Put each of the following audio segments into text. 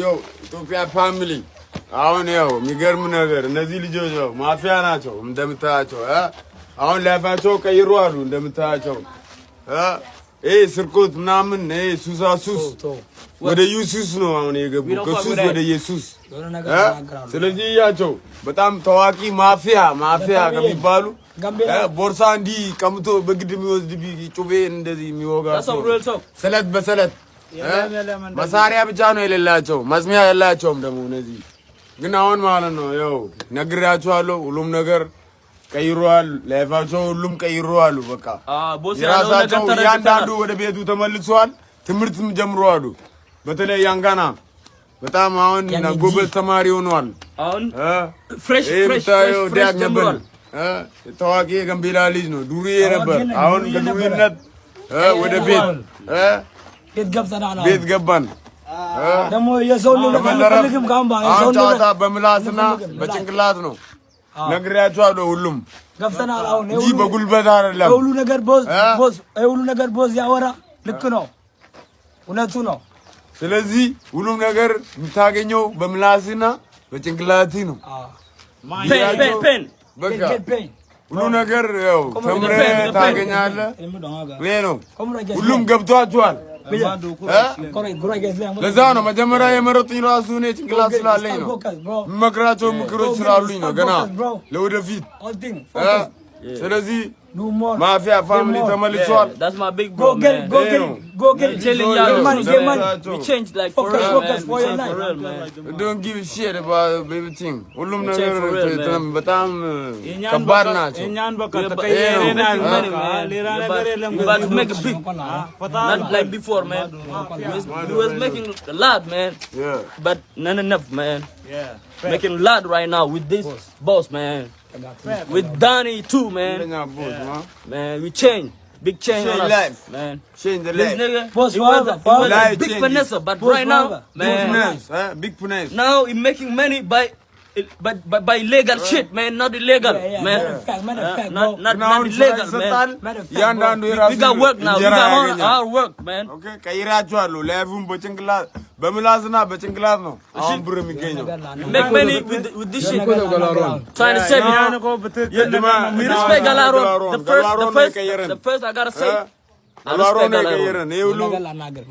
Yo, ኢትዮጵያ ፋሚሊ አሁን ያው የሚገርም ነገር እነዚህ ልጆች ነው ማፊያ ናቸው እንደምታያቸው አሁን ላይፋቸው ቀይሮ አሉ እንደምታያቸው ስርቆት ምናምን ሱሳሱስ ወደ ኢየሱስ ነው አሁን የገቡ ከሱስ ወደ ኢየሱስ ስለዚህ ያቸው በጣም ታዋቂ ማፊያ ከሚባሉ ቦርሳ እንዲ ቀምቶ በግድ የሚወስድ ጩቤ እንደዚህ የሚወጋ ሰለት በሰለት መሳሪያ ብቻ ነው የሌላቸው መስሚያ ያላቸውም ደግሞ እነዚህ ግን አሁን ማለት ነው ያው ነግራቸዋለሁ ሁሉም ነገር ቀይሯል ላይፋቸው ሁሉም ቀይሯል በቃ የራሳቸው ያንዳንዱ ወደ ቤቱ ተመልሷል ትምርትም ጀምሯል በተለይ ያንጋና በጣም አሁን ጎበዝ ተማሪ ሆኗል አሁን ፍሬሽ ዲያክ ነበር ታዋቂ ገምቢላ ልጅ ነው ዱርዬ ነበር አሁን ከዱርዬነት ወደ ቤት ገባን ደሞ የሰው ልጅ ለማፈልግም ጋምባ የሰው ልጅ በምላስና በጭንቅላት ነው ነግሬያቸዋለሁ ሁሉም ገፍተናል አሁን እንጂ በጉልበት አይደለም ሁሉ ነገር ቦዝ ያወራ ልክ ነው እውነቱ ነው ስለዚህ ሁሉም ነገር የምታገኘው በምላስና በጭንቅላት ነው ፔን በቃ ሁሉ ነገር ያው ተምረህ ታገኛለህ ነው ሁሉም ገብቷቸዋል ለዛ ነው መጀመሪያ የመረጡኝ ራሱ እኔ ጭንቅላት ስላለኝ ነው መክራቸው ምክሮች ስላሉኝ ነው ገና ለወደፊት ስለዚህ ማፊያ ፋሚሊ ተመልሷል that's my big bro go get you change like focus for your life don't give a shit about everything ሁሉም ነገር በጣም ከባድ ናቸው እኛን በቃ ተቀየረናል ሌላ ነገር የለም but make a big not like before man we was making a lot man but not enough man making a lot right now with this boss man with Danny too, man. Man, we change. Big change in life, man. Change the life. This nigga, he was a big finesse, but right now, man, big finesse. Now he making money by legal shit, man, not illegal, man. Not illegal, man. We got work now. We got our work, man. Okay, ቀይራቸዋለሁ ላይፉን በጭንቅላት በምላስና በጭንቅላት ነው አሁን ብር የሚገኘው make money with this shit trying to save me respect Galaron the first I gotta say Galaron ቀየረን ይሁሉ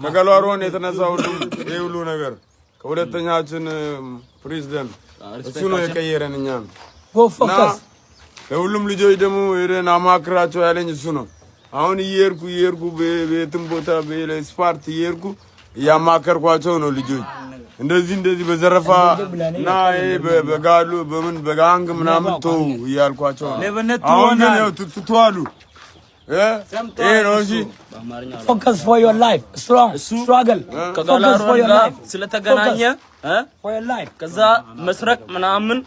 ከገላሮን የተነሳ ሁሉ ነገር ከሁለተኛችን ፕሬዝዳንት እሱ ነው የቀየረን እኛን ለሁሉም ልጆች ደግሞ ሄደን አማክራቸው ያለኝ እሱ ነው አሁን እየሄድኩ ቤትም ቦታ በስፓርት እየሄድኩ ያማከርኳቸው ነው ልጆች እንደዚህ በዘረፋ እና በጋሉ በምን በጋንግ ምናምን ተው ይያልኳቸው አሁን ግን ያው ትቷሉ ሮጂ focus for your life struggle focus for your life ስለተገናኘ for your life ከዛ መስረቅ ምናምን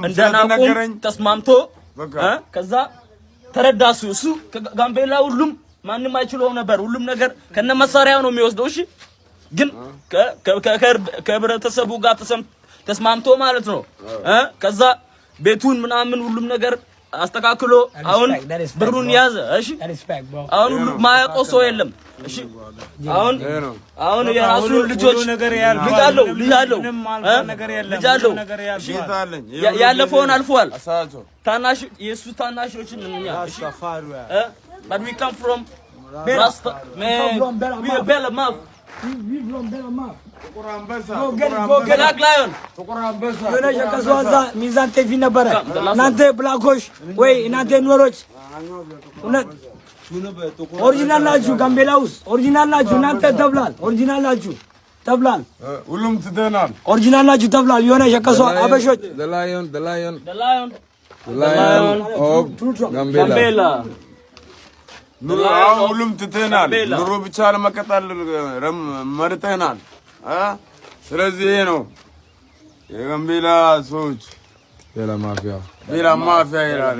እንደናቆም ተስማምቶ ከዛ ተረዳሱ እሱ ጋምቤላ ሁሉም ማንንም አይችለው ነበር ሁሉም ነገር ከነ መሳሪያው ነው የሚወስደው እሺ ግን ከህብረተሰቡ ጋር ተስማምቶ ማለት ነው ከዛ ቤቱን ምናምን ሁሉም ነገር አስተካክሎ አሁን ብሩን ያዘ እሺ አሁን ሁሉ ማያውቀው ሰው የለም እሺ አሁን የራሱ ልጆች ልጅ አለው ያለፈውን አልፏል ታናሽ የሱ ታናሾችን እኛ እሺ but we come from Rasta man we are Bella Mouth go get Black Lion የሆነ ሸቀሷዛ ሚዛን ቴቪ ነበረ እናንተ ብላኮች ወይ እናንተ ኖሮች እውነት ኦሪጂናል ናችሁ ጋምቤላ ውስጥ ኦሪጂናል ናችሁ እናንተ ተብላል ሁሉም ትተናል ኦሪጂናል ናችሁ ተብላል የሆነ ሸቀሷ አበሾች the lion of Gambela ሁሉም ትተናል ኑሮ ብቻ ለመቀጠል መርጠናል ስለዚህ ነው የጋምቤላ ሰዎች ቤላ ማፊያ ይላል